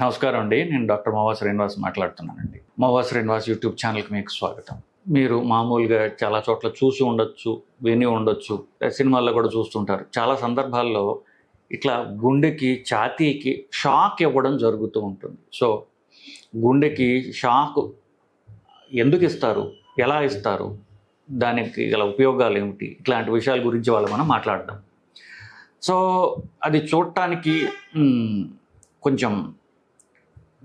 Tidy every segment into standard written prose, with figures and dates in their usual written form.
నమస్కారం అండి. నేను డాక్టర్ మోవా శ్రీనివాస్ మాట్లాడుతున్నానండి. మోవా శ్రీనివాస్ యూట్యూబ్ ఛానల్‌కి మీకు స్వాగతం. మీరు మామూలుగా చాలా చోట్ల చూసి ఉండొచ్చు, విని ఉండొచ్చు, సినిమాల్లో కూడా చూస్తుంటారు. చాలా సందర్భాల్లో ఇట్లా గుండెకి, ఛాతీకి షాక్ ఇవ్వడం జరుగుతూ ఉంటుంది. సో, గుండెకి షాక్ ఎందుకు ఇస్తారు? ఎలా ఇస్తారు? దానికి గల ఉపయోగాలేమిటి? ఇట్లాంటి విషయాల గురించి ఇవాళ మనం మాట్లాడదాం. సో, అది చూడటానికి కొంచెం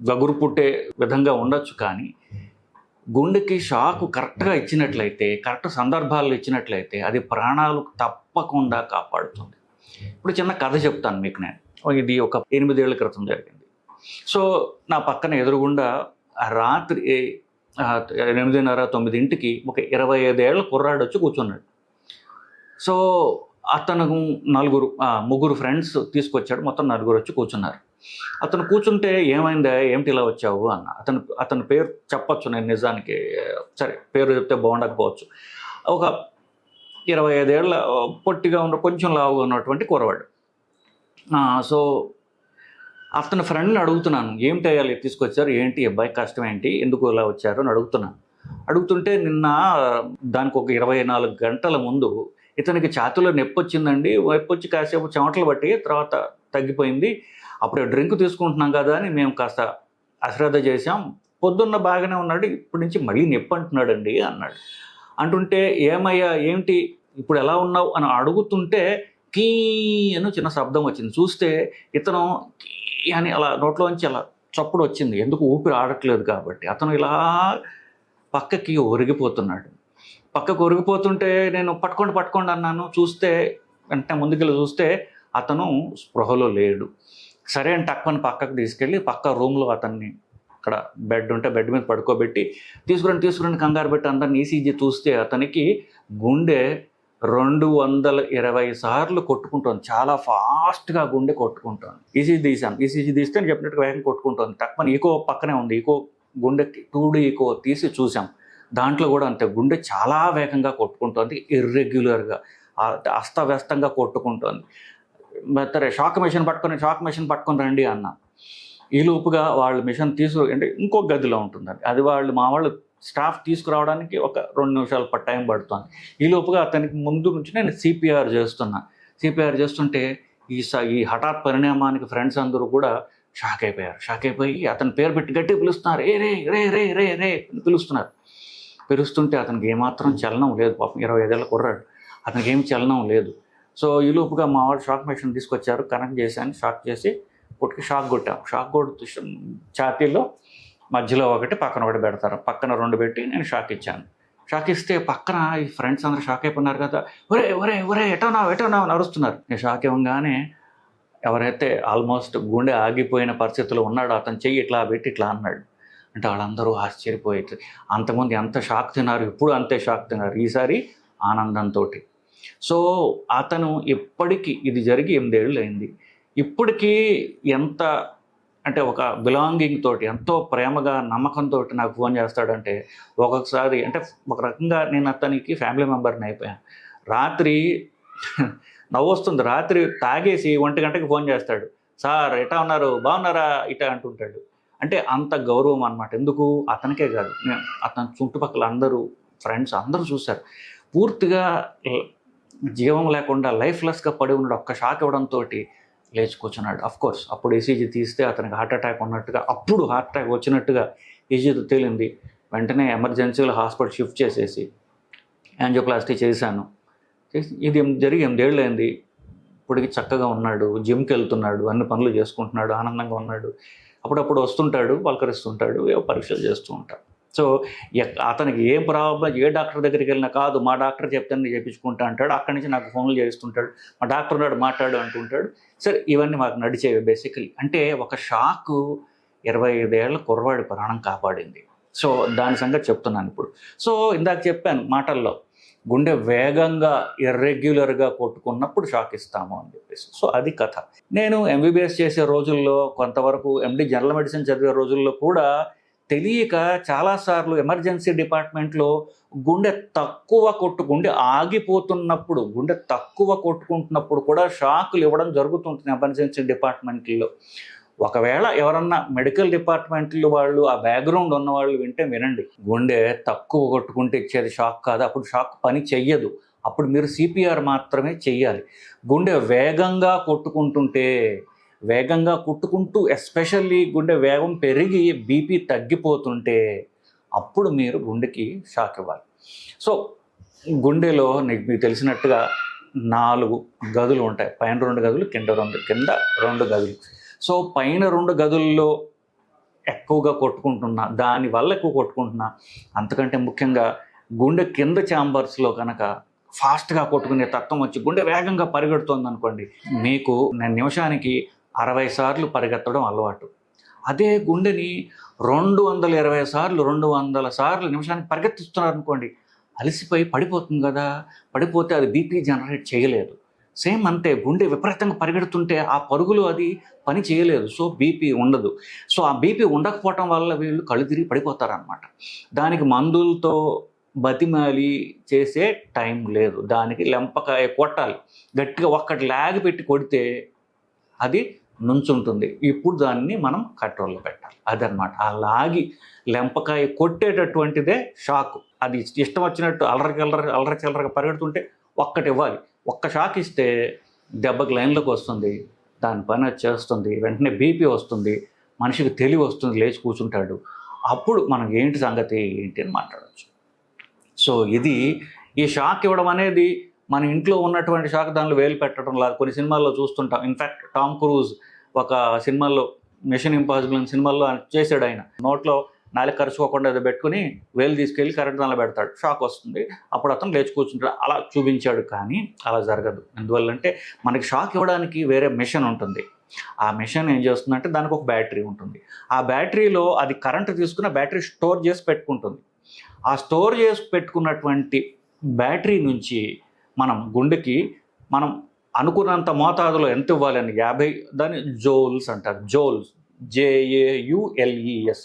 గగురు పుట్టే విధంగా ఉండొచ్చు, కానీ గుండెకి షాకు కరెక్ట్గా ఇచ్చినట్లయితే, కరెక్ట్ సందర్భాల్లో ఇచ్చినట్లయితే అది ప్రాణాలు తప్పకుండా కాపాడుతుంది. ఇప్పుడు చిన్న కథ చెప్తాను మీకు నేను. ఇది ఒక 8 ఏళ్ల క్రితం జరిగింది. సో, నా పక్కన ఎదురుగుండా రాత్రి 8:30, 9కి ఒక 25 ఏళ్ల కుర్రాడు వచ్చి కూర్చున్నాడు. సో, అతను ముగ్గురు ఫ్రెండ్స్ తీసుకొచ్చాడు. మొత్తం నలుగురు వచ్చి కూర్చున్నారు. అతను కూర్చుంటే ఏమైందా, ఏమిటి ఇలా వచ్చావు అన్న. అతని పేరు చెప్పొచ్చు నేను, నిజానికి సరే పేరు చెప్తే బాగుండకపోవచ్చు. ఒక 25 ఏళ్ళ పొట్టిగా ఉన్న, కొంచెం లావుగా ఉన్నటువంటి కురవాడు. సో అతని ఫ్రెండ్ని అడుగుతున్నాను, ఏమిటి అయ్యాలి తీసుకొచ్చారు, ఏంటి అబ్బాయి కష్టం ఏంటి, ఎందుకు ఇలా వచ్చారు అని అడుగుతున్నాను. అడుగుతుంటే నిన్న దానికి ఒక 24 గంటల ముందు ఇతనికి ఛాతీలో నొప్పి వచ్చిందండి. నొప్పి వచ్చి కాసేపు చెమటలు బట్టి తర్వాత తగ్గిపోయింది. అప్పుడు డ్రింక్ తీసుకుంటున్నాం కదా అని మేము కాస్త అశ్రద్ధ చేసాం. పొద్దున్న బాగానే ఉన్నాడు, ఇప్పటి నుంచి మళ్ళీ నొప్పి అంటున్నాడండి అన్నాడు. అంటుంటే ఏమయ్యా ఏంటి ఇప్పుడు ఎలా ఉన్నావు అని అడుగుతుంటే కీ అని చిన్న శబ్దం వచ్చింది. చూస్తే ఇతను కీ అని అలా నోట్లోంచి అలా చప్పుడు వచ్చింది. ఎందుకు ఊపిరి ఆడట్లేదు కాబట్టి. అతను ఇలా పక్కకి ఒరిగిపోతున్నాడు. పక్కకు ఒరిగిపోతుంటే నేను పట్టుకోండి అన్నాను. చూస్తే వెంటనే ముందుకెళ్ళి చూస్తే అతను స్పృహలో లేడు. సరే అని టక్కుని పక్కకు తీసుకెళ్ళి పక్క రూమ్లో అతన్ని, అక్కడ బెడ్ ఉంటే బెడ్ మీద పడుకోబెట్టి తీసుకురండి కంగారు పెట్టి అందరిని ఈసీజీ చూస్తే అతనికి గుండె 220 సార్లు కొట్టుకుంటుంది. చాలా ఫాస్ట్గా గుండె కొట్టుకుంటుంది. ఈసీజీ తీస్తే నేను చెప్పినట్టుగా వేగం కొట్టుకుంటుంది. టక్కుని ఈకో పక్కనే ఉంది, ఈకో గుండెకి 2D ఈకో తీసి చూసాం. దాంట్లో కూడా అంతే, గుండె చాలా వేగంగా కొట్టుకుంటుంది, ఇర్రెగ్యులర్గా, అస్తవ్యస్తంగా కొట్టుకుంటుంది. సరే షాక్ మెషిన్ పట్టుకొని రండి అన్న. ఈ లోపుగా వాళ్ళు మిషన్ అంటే ఇంకో గదిలో ఉంటుందండి, అది మా వాళ్ళు స్టాఫ్ తీసుకురావడానికి ఒక 2 నిమిషాలు టైం పడుతుంది. ఈ లోపుగా అతనికి ముందు నుంచి నేను సిపిఆర్ చేస్తుంటే ఈ హఠాత్ పరిణామానికి ఫ్రెండ్స్ అందరూ కూడా షాక్ అయిపోయి అతని పేరు పెట్టి గట్టి పిలుస్తున్నారు. రే పిలుస్తున్నారు. పిలుస్తుంటే అతనికి ఏమాత్రం చలనం లేదు. పాపం 25 ఏళ్ళ కుర్రాడు, అతనికి ఏం చలనం లేదు. సో ఈ లోపుగా మా వాళ్ళు షాక్ మెషిన్ తీసుకొచ్చారు, కనెక్ట్ చేశాను, షాక్ చేసి పుట్టికి షాక్ కొట్టి ఛాతీలో మధ్యలో ఒకటి, పక్కన ఒకటి పెడతారు. పక్కన 2 పెట్టి నేను షాక్ ఇచ్చాను. షాక్ ఇస్తే పక్కన ఈ ఫ్రెండ్స్ అందరూ షాక్ అయిపోయినారు కదా, ఒరే ఎటోనావు నరుస్తున్నారు. నేను షాక్ ఇవ్వగానే ఎవరైతే ఆల్మోస్ట్ గుండె ఆగిపోయిన పరిస్థితిలో ఉన్నాడో అతను చెయ్యి ఇట్లా పెట్టి ఇట్లా అన్నాడు. అంటే వాళ్ళందరూ ఆశ్చర్యపోయారు. అంతకుముందు ఎంత షాక్ తిన్నారు, ఇప్పుడు అంతే షాక్ తిన్నారు, ఈసారి ఆనందంతో. సో అతను ఎప్పటికీ, ఇది జరిగి 8 ఏళ్ళు అయింది, ఇప్పటికీ ఎంత అంటే ఒక బిలాంగింగ్ తోటి, ఎంతో ప్రేమగా నమ్మకంతో నాకు ఫోన్ చేస్తాడంటే, ఒక్కొక్కసారి అంటే ఒక రకంగా నేను అతనికి ఫ్యామిలీ మెంబర్ని అయిపోయాను. రాత్రి నవ్వొస్తుంది, రాత్రి తాగేసి 1 గంటకి ఫోన్ చేస్తాడు. సార్ ఎటా ఉన్నారు, బాగున్నారా ఇటా అంటుంటాడు. అంటే అంత గౌరవం అనమాట. ఎందుకు అతనికే కాదు, అతని చుట్టుపక్కల అందరూ ఫ్రెండ్స్ అందరూ చూశారు. పూర్తిగా జీవం లేకుండా లైఫ్లెస్గా పడి ఉన్నాడు. ఒక్క షాక్ ఇవ్వడంతో లేచి కూర్చున్నాడు. అఫ్కోర్స్ అప్పుడు ఈసీజీ తీస్తే అతనికి హార్ట్ అటాక్ వచ్చినట్టుగా ఈసీజీ తేలింది. వెంటనే ఎమర్జెన్సీలో హాస్పిటల్ షిఫ్ట్ చేసేసి యాంజియోప్లాస్టీ చేశాను. ఇది జరిగి 8 ఏళ్ళు అయింది. ఇప్పటికి చక్కగా ఉన్నాడు, జిమ్కి వెళ్తున్నాడు, అన్ని పనులు చేసుకుంటున్నాడు, ఆనందంగా ఉన్నాడు. అప్పుడప్పుడు వస్తుంటాడు, పలకరిస్తుంటాడు, పరీక్షలు చేస్తూ ఉంటాడు. సో అతనికి ఏ ప్రాబ్లం, ఏ డాక్టర్ దగ్గరికి వెళ్ళినా కాదు మా డాక్టర్ చెప్తాను చేయించుకుంటా అంటాడు. అక్కడి నుంచి నాకు ఫోన్లు చేస్తుంటాడు, మా డాక్టర్ ఉన్నాడు మాట్లాడు అంటుంటాడు. సరే ఇవన్నీ మాకు నడిచేవి బేసికలీ. అంటే ఒక షాకు 25 ఏళ్ళ కుర్రవాడి ప్రాణం కాపాడింది. సో దాని సంగతి చెప్తున్నాను ఇప్పుడు. సో ఇందాక చెప్పాను మాటల్లో, గుండె వేగంగా ఇర్రెగ్యులర్గా కొట్టుకున్నప్పుడు షాక్ ఇస్తాము అని చెప్పేసి. సో అది కథ. నేను ఎంబీబీఎస్ చేసే రోజుల్లో, కొంతవరకు ఎండి జనరల్ మెడిసిన్ చదివే రోజుల్లో కూడా తెలియక చాలాసార్లు ఎమర్జెన్సీ డిపార్ట్మెంట్లో గుండె ఆగిపోతున్నప్పుడు, గుండె తక్కువ కొట్టుకుంటున్నప్పుడు కూడా షాకులు ఇవ్వడం జరుగుతుంటుంది ఎమర్జెన్సీ డిపార్ట్మెంట్లో. ఒకవేళ ఎవరన్నా మెడికల్ డిపార్ట్మెంట్లో వాళ్ళు ఆ బ్యాక్గ్రౌండ్ ఉన్న వాళ్ళు వింటే వినండి, గుండె తక్కువ కొట్టుకుంటే ఇచ్చేది షాక్ కాదు, అప్పుడు షాక్ పని చెయ్యదు, అప్పుడు మీరు సిపిఆర్ మాత్రమే చెయ్యాలి. గుండె వేగంగా కొట్టుకుంటూ ఎస్పెషల్లీ గుండె వేగం పెరిగి బీపీ తగ్గిపోతుంటే అప్పుడు మీరు గుండెకి షాక్ ఇవ్వాలి. సో గుండెలో మీకు తెలిసినట్టుగా 4 గదులు ఉంటాయి, పైన 2 గదులు, కింద 2 గదులు. సో పైన 2 గదుల్లో ఎక్కువగా కొట్టుకుంటున్నా, దానివల్ల ఎక్కువ కొట్టుకుంటున్నా, అంతకంటే ముఖ్యంగా గుండె కింద ఛాంబర్స్లో కనుక ఫాస్ట్గా కొట్టుకునే తత్వం వచ్చి గుండె వేగంగా పరిగెడుతోంది అనుకోండి, మీకు నిమిషానికి 60 సార్లు పరిగెత్తడం అలవాటు. అదే గుండెని 220 సార్లు 200 సార్లు నిమిషానికి పరిగెత్తిస్తున్నారు అనుకోండి, అలసిపోయి పడిపోతుంది కదా, పడిపోతే అది బీపీ జనరేట్ చేయలేదు. సేమ్ అంతే, గుండె విపరీతంగా పరిగెడుతుంటే ఆ పరుగులు అది పని చేయలేదు, సో బీపీ ఉండదు. సో ఆ బీపీ ఉండకపోవటం వల్ల వీళ్ళు కళ్ళు తిరిగి పడిపోతారనమాట. దానికి మందులతో బతిమాలి చేసే టైం లేదు, దానికి లెంపకాయ కొట్టాలి, గట్టిగా ఒక్కటి లాగి పెట్టి కొడితే అది నుంచుంటుంది. ఇప్పుడు దాన్ని మనం కంట్రోల్లో పెట్టాలి, అదనమాట. ఆ లాగి లెంపకాయ కొట్టేటటువంటిదే షాక్. అది ఇష్టం వచ్చినట్టు అల్లరి చిల్లరగా పరిగెడుతుంటే ఒక్కటి ఇవ్వాలి, ఒక్క షాక్ ఇస్తే దెబ్బకి లైన్లోకి వస్తుంది, దాని పని అది చేస్తుంది, వెంటనే బీపీ వస్తుంది, మనిషికి తెలివి వస్తుంది, లేచి కూర్చుంటాడు. అప్పుడు మనం ఏంటి సంగతి ఏంటి అని మాట్లాడవచ్చు. సో ఇది ఈ షాక్ ఇవ్వడం అనేది మన ఇంట్లో ఉన్నటువంటి షాక్ దానిలో వేలు పెట్టడం లాగా కొన్ని సినిమాల్లో చూస్తుంటాం. ఇన్ఫ్యాక్ట్ టామ్ క్రూజ్ ఒక సినిమాలో, మిషన్ ఇంపాసిబుల్ అనే సినిమాల్లో చేశాడు. ఆయన నోట్లో నాలుగు కరుచుకోకుండా ఏదో పెట్టుకుని వేలు తీసుకెళ్ళి కరెంట్ దానిలో పెడతాడు, షాక్ వస్తుంది, అప్పుడు అతను లేచి కూర్చుంటాడు. అలా చూపించాడు, కానీ అలా జరగదు. ఎందువల్లంటే మనకి షాక్ ఇవ్వడానికి వేరే మిషన్ ఉంటుంది. ఆ మిషన్ ఏం చేస్తుందంటే దానికి ఒక బ్యాటరీ ఉంటుంది. ఆ బ్యాటరీలో అది కరెంటు తీసుకున్న బ్యాటరీ స్టోర్ చేసి పెట్టుకుంటుంది. ఆ స్టోర్ చేసి పెట్టుకున్నటువంటి బ్యాటరీ నుంచి మనం గుండెకి మనం అనుకున్నంత మోతాదులో ఎంత ఇవ్వాలని 50, దాన్ని జోల్స్ అంటారు. Jewels, JAULES.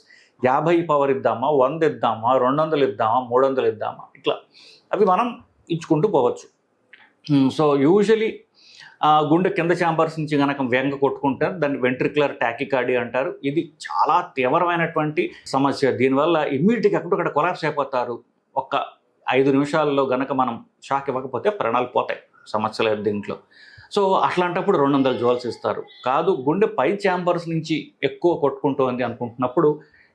50 పవర్ ఇద్దామా, 100 ఇద్దామా, 200 ఇద్దామా, 300 ఇద్దామా, ఇట్లా అవి మనం ఇచ్చుకుంటూ పోవచ్చు. సో యూజువలీ గుండె కింద ఛాంబర్స్ నుంచి కనుక వేగంగా కొట్టుకుంటారు, దాన్ని వెంట్రిక్యులర్ టాకికార్డియా అంటారు. ఇది చాలా తీవ్రమైనటువంటి సమస్య. దీనివల్ల ఇమ్మీడియట్గా ఎక్కడొక్కడ కొలాప్స్ అయిపోతారు. ఒక్క 5 నిమిషాల్లో గనక మనం షాక్ ఇవ్వకపోతే ప్రాణాలు పోతాయి, సమస్య లేదు దీంట్లో. సో అట్లాంటప్పుడు 200 జోల్స్ ఇస్తారు. కాదు గుండె పై ఛాంబర్స్ నుంచి ఎక్కువ కొట్టుకుంటుంది అనుకుంటున్నప్పుడు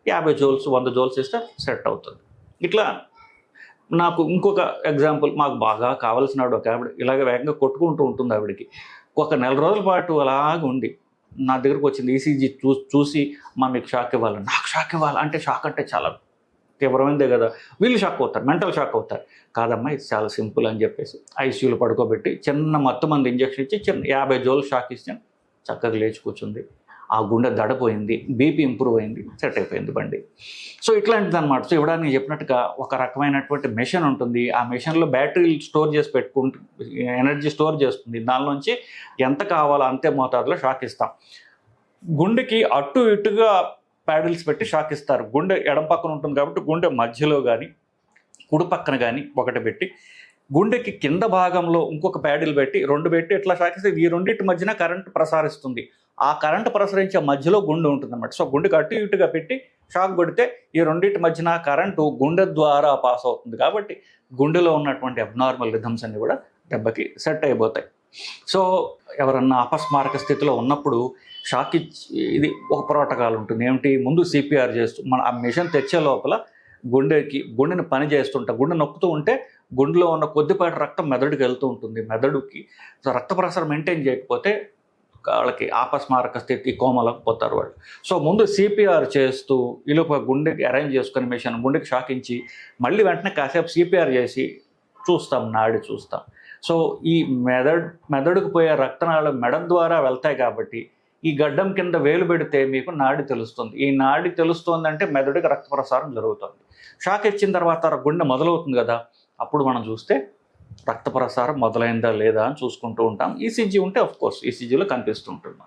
50 జోల్స్ 100 జోల్స్ ఇస్తే సెట్ అవుతుంది. ఇట్లా నాకు ఇంకొక ఎగ్జాంపుల్, మాకు బాగా కావాల్సిన ఆవిడ ఒక ఆవిడ ఇలాగ వేగంగా కొట్టుకుంటూ ఉంటుంది. ఆవిడకి ఒక 4 రోజుల పాటు అలాగ ఉంది, నా దగ్గరకు వచ్చింది. ఈసీజీ చూసి మీకు షాక్ ఇవ్వాలి, నాకు షాక్ ఇవ్వాలి అంటే, షాక్ అంటే చాలా తీవ్రమైనదే కదా, వీళ్ళు షాక్ అవుతారు, మెంటల్ షాక్ అవుతారు. కాదమ్మా ఇది చాలా సింపుల్ అని చెప్పేసి ఐసీయూలో పడుకోబెట్టి చిన్న మొత్తం మంది ఇంజక్షన్ ఇచ్చి 50 జోలు షాక్ ఇస్తే చక్కగా లేచి కూర్చుంది. ఆ గుండె దడపోయింది, బీపీ ఇంప్రూవ్ అయింది, సెట్ అయిపోయింది బండి. సో ఇట్లాంటిది అనమాట. సో ఇవ్వడానికి చెప్పినట్టుగా ఒక రకమైనటువంటి మెషిన్ ఉంటుంది. ఆ మెషిన్లో బ్యాటరీలు స్టోర్ చేసి పెట్టుకుంటూ ఎనర్జీ స్టోర్ చేస్తుంది. దానిలోంచి ఎంత కావాలో అంతే మోతాదులో షాక్ ఇస్తాం. గుండెకి అటు ఇటుగా ప్యాడిల్స్ పెట్టి షాక్ ఇస్తారు. గుండె ఎడం పక్కన ఉంటుంది కాబట్టి గుండె మధ్యలో కానీ కుడి పక్కన కానీ ఒకటి పెట్టి, గుండెకి కింద భాగంలో ఇంకొక ప్యాడిల్ పెట్టి 2 పెట్టి ఇట్లా షాక్ ఇస్తే ఈ రెండింటి మధ్యన కరెంటు ప్రసారిస్తుంది. ఆ కరెంటు ప్రసరించే మధ్యలో గుండె ఉంటుంది అన్నమాట. సో గుండెకి అటు ఇటుగా పెట్టి షాక్ కొడితే ఈ రెండింటి మధ్యన కరెంటు గుండె ద్వారా పాస్ అవుతుంది. కాబట్టి గుండెలో ఉన్నటువంటి అబ్నార్మల్ రిథమ్స్ అన్ని కూడా దెబ్బకి సెట్ అయిపోతాయి. సో ఎవరన్నా అపస్మారక స్థితిలో ఉన్నప్పుడు షాక్ ఇచ్చి ఇది ఒక ప్రోటోకాల్ ఉంటుంది. ఏమిటి, ముందు సిపిఆర్ చేస్తూ మన ఆ మిషన్ తెచ్చే లోపల గుండెని పని చేస్తుంటా, గుండె నొక్కుతూ ఉంటే గుండెలో ఉన్న కొద్దిపాటి రక్తం మెదడుకి వెళ్తూ ఉంటుంది. మెదడుకి రక్త ప్రసరణ మెయింటైన్ చేయకపోతే వాళ్ళకి అపస్మారక స్థితి, కోమలకు పోతారు వాళ్ళు. సో ముందు సిపిఆర్ చేస్తూ ఈలోపు గుండెకి అరేంజ్ చేసుకుని మిషన్ గుండెకి షాక్ ఇచ్చి మళ్ళీ వెంటనే కాసేపు సిపిఆర్ చేసి చూస్తాం, నాడి చూస్తాం. సో ఈ మెదడుకు పోయే రక్తనాళాలు మెడ ద్వారా వెళ్తాయి కాబట్టి ఈ గడ్డం కింద వేలు పెడితే మీకు నాడి తెలుస్తుంది. ఈ నాడి తెలుస్తోందంటే మెదడుకి రక్త ప్రసారం జరుగుతుంది. షాక్ ఇచ్చిన తర్వాత గుండె మొదలవుతుంది కదా, అప్పుడు మనం చూస్తే రక్త ప్రసారం మొదలైందా లేదా అని చూసుకుంటూ ఉంటాం. ఈసీజీ ఉంటే ఆఫ్కోర్స్ ఈసీజీలో కనిపిస్తూ ఉంటుంది.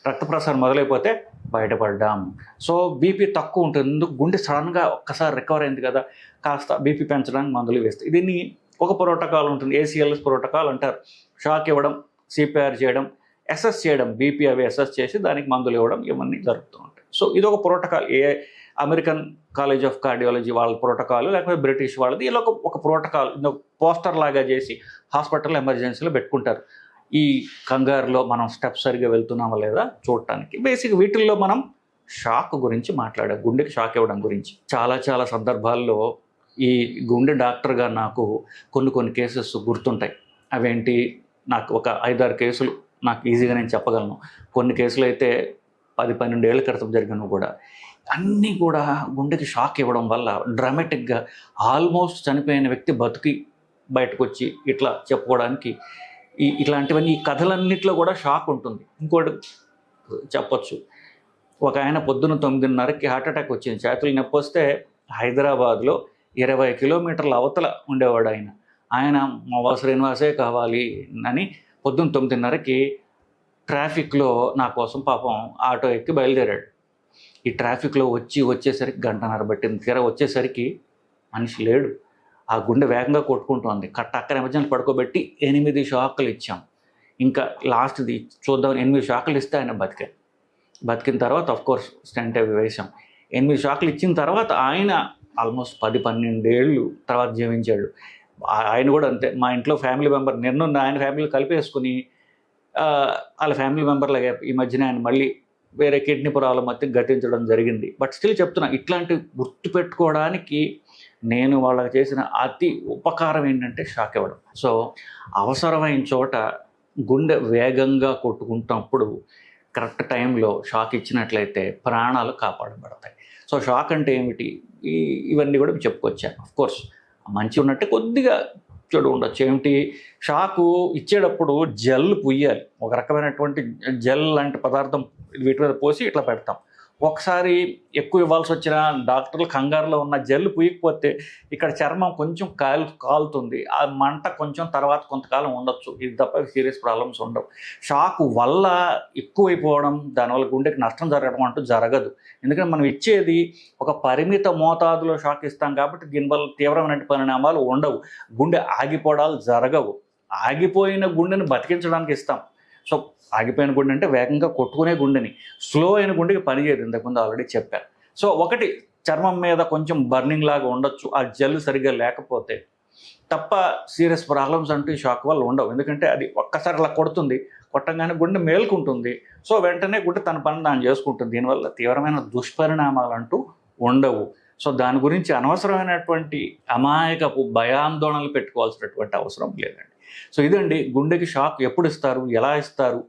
రక్త ప్రసారం మొదలైపోతే బయటపడ్డాం. సో బీపీ తక్కువ ఉంటుంది, ఎందుకు గుండె సడన్గా ఒక్కసారి రికవర్ అయింది కదా, కాస్త బీపీ పెంచడానికి మందులు వేస్తాయి. దీన్ని ఒక ప్రోటోకాల్ ఉంటుంది, ACLS ప్రోటోకాల్ అంటారు. షాక్ ఇవ్వడం, సిపిఆర్ చేయడం, అసెస్ చేయడం, బీపీ అవి అసెస్ చేసి దానికి మందులు ఇవ్వడం ఇవన్నీ జరుగుతూ ఉంటాయి. సో ఇది ఒక protocol. American college of cardiology వాళ్ళ ప్రోటోకాల్, లేకపోతే బ్రిటిష్ వాళ్ళది, ఇలా ఒక ప్రోటోకాల్ పోస్టర్ లాగా చేసి హాస్పిటల్ ఎమర్జెన్సీలో పెట్టుకుంటారు. ఈ కంగారులో మనం స్టెప్స్ సరిగా వెళ్తున్నామా లేదా చూడటానికి. బేసిక్ వీటిల్లో మనం షాక్ గురించి మాట్లాడాం, గుండెకి షాక్ ఇవ్వడం గురించి. చాలా చాలా సందర్భాల్లో ఈ గుండె డాక్టర్గా నాకు కొన్ని కేసెస్ గుర్తుంటాయి. అవేంటి, నాకు ఒక 5-6 కేసులు నాకు ఈజీగా నేను చెప్పగలను. కొన్ని కేసులు అయితే 10-12 ఏళ్ల క్రితం జరిగినవి కూడా. అన్నీ కూడా గుండెకి షాక్ ఇవ్వడం వల్ల డ్రామాటిక్గా ఆల్మోస్ట్ చనిపోయిన వ్యక్తి బతికి బయటకు వచ్చి ఇట్లా చెప్పుకోవడానికి ఇట్లాంటివన్నీ, ఈ కథలన్నింటిలో కూడా షాక్ ఉంటుంది. ఇంకోటి చెప్పొచ్చు, ఒక ఆయన పొద్దున్న 9:30కి హార్ట్అటాక్ వచ్చింది, చేతులు నొప్పి వస్తే హైదరాబాద్లో 20 కిలోమీటర్ల అవతల ఉండేవాడు ఆయన మావా శ్రీనివాసే కావాలి అని పొద్దున్న 9:30కి ట్రాఫిక్లో నా కోసం పాపం ఆటో ఎక్కి బయలుదేరాడు. ఈ ట్రాఫిక్లో వచ్చేసరికి 1:30 పట్టింది. తీరా వచ్చేసరికి మనిషి లేడు. ఆ గుండె వేగంగా కొట్టుకుంటోంది. అక్కడ ఎమర్జెన్సీ పడుకోబెట్టి 8 షాకులు ఇచ్చాం. ఇంకా లాస్ట్ది చూద్దాం, 8 షాకులు ఇస్తే ఆయన బతికిన తర్వాత అఫ్కోర్స్ స్టెంట్ అవి వేసాం. 8 షాకులు ఇచ్చిన తర్వాత ఆయన ఆల్మోస్ట్ 10-12 ఏళ్ళు తర్వాత జీవించాడు. ఆయన కూడా అంతే. మా ఇంట్లో ఫ్యామిలీ మెంబర్, నిన్న ఆయన ఫ్యామిలీ కలిపేసుకుని వాళ్ళ ఫ్యామిలీ మెంబర్లాగా ఈ మధ్యన ఆయన మళ్ళీ వేరే కిడ్నీ ప్రాబ్లం అయితే గతించడం జరిగింది. బట్ స్టిల్ చెప్తున్నా, ఇట్లాంటి గుర్తుపెట్టుకోవడానికి నేను వాళ్ళకి చేసిన అతి ఉపకారం ఏంటంటే షాక్ ఇవ్వడం. సో అవసరమైన చోట గుండె వేగంగా కొట్టుకుంటున్నప్పుడు కరెక్ట్ టైంలో షాక్ ఇచ్చినట్లయితే ప్రాణాలు కాపాడబడతాయి. సో షాక్ అంటే ఏమిటి, ఇవన్నీ కూడా చెప్పుకొచ్చాను. ఆఫ్కోర్స్ మంచి ఉన్నట్టే కొద్దిగా చెడు ఉండొచ్చు. ఏమిటి, షాకు ఇచ్చేటప్పుడు జెల్ పుయ్యాలి. ఒక రకమైనటువంటి జెల్ లాంటి పదార్థం వీటి మీద పోసి ఇట్లా పెడతాం. ఒకసారి ఎక్కువ ఇవ్వాల్సి వచ్చిన డాక్టర్లు కంగారులో ఉన్న జెల్ పుయ్యకపోతే ఇక్కడ చర్మం కొంచెం కాలుతుంది. ఆ మంట కొంచెం తర్వాత కొంతకాలం ఉండొచ్చు. ఇది తప్ప సీరియస్ ప్రాబ్లమ్స్ ఉండవు. షాకు వల్ల ఎక్కువైపోవడం, దానివల్ల గుండెకి నష్టం జరగడం అంటూ జరగదు. ఎందుకంటే మనం ఇచ్చేది ఒక పరిమిత మోతాదులో షాక్ ఇస్తాం కాబట్టి దీనివల్ల తీవ్రమైన పరిణామాలు ఉండవు. గుండె ఆగిపోవడాలు జరగవు. ఆగిపోయిన గుండెని బతికించడానికి ఇస్తాం. సో ఆగిపోయిన గుండె అంటే వేగంగా కొట్టుకునే గుండెని, స్లో అయిన గుండెకి పనిచేయదు. ఇంతకుముందు ఆల్రెడీ చెప్పాను. సో ఒకటి, చర్మం మీద కొంచెం బర్నింగ్ లాగా ఉండొచ్చు ఆ జెల్ సరిగ్గా లేకపోతే తప్ప సీరియస్ ప్రాబ్లమ్స్ అంటూ ఈ షాక్ వల్ల ఉండవు. ఎందుకంటే అది ఒక్కసారి అలా కొట్టంగానే గుండె మేల్కుంటుంది. సో వెంటనే గుండె తన పని దాన్ని చేసుకుంటుంది. దీనివల్ల తీవ్రమైన దుష్పరిణామాలు అంటూ ఉండవు. సో దాని గురించి అనవసరమైనటువంటి అమాయకపు భయాందోళనలు పెట్టుకోవాల్సినటువంటి అవసరం లేదండి. సో ఇదండి, గుండెకి షాక్ ఎప్పుడు ఇస్తారు, ఎలా ఇస్తారు,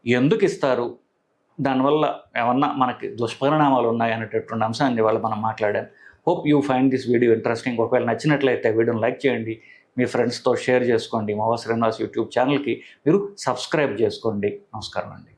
ఎందుకు ఇస్తారు, దానివల్ల ఏమన్నా మనకి దుష్పరిణామాలు ఉన్నాయనేటటువంటి అంశాన్ని ఇవాళ మనం మాట్లాడాం. Hope you find this video interesting. ఒకవేళ నచ్చినట్లయితే వీడియోని లైక్ చేయండి, మీ ఫ్రెండ్స్తో షేర్ చేసుకోండి. మావా శ్రీనివాస్ యూట్యూబ్ ఛానల్కి మీరు సబ్స్క్రైబ్ చేసుకోండి. నమస్కారం అండి.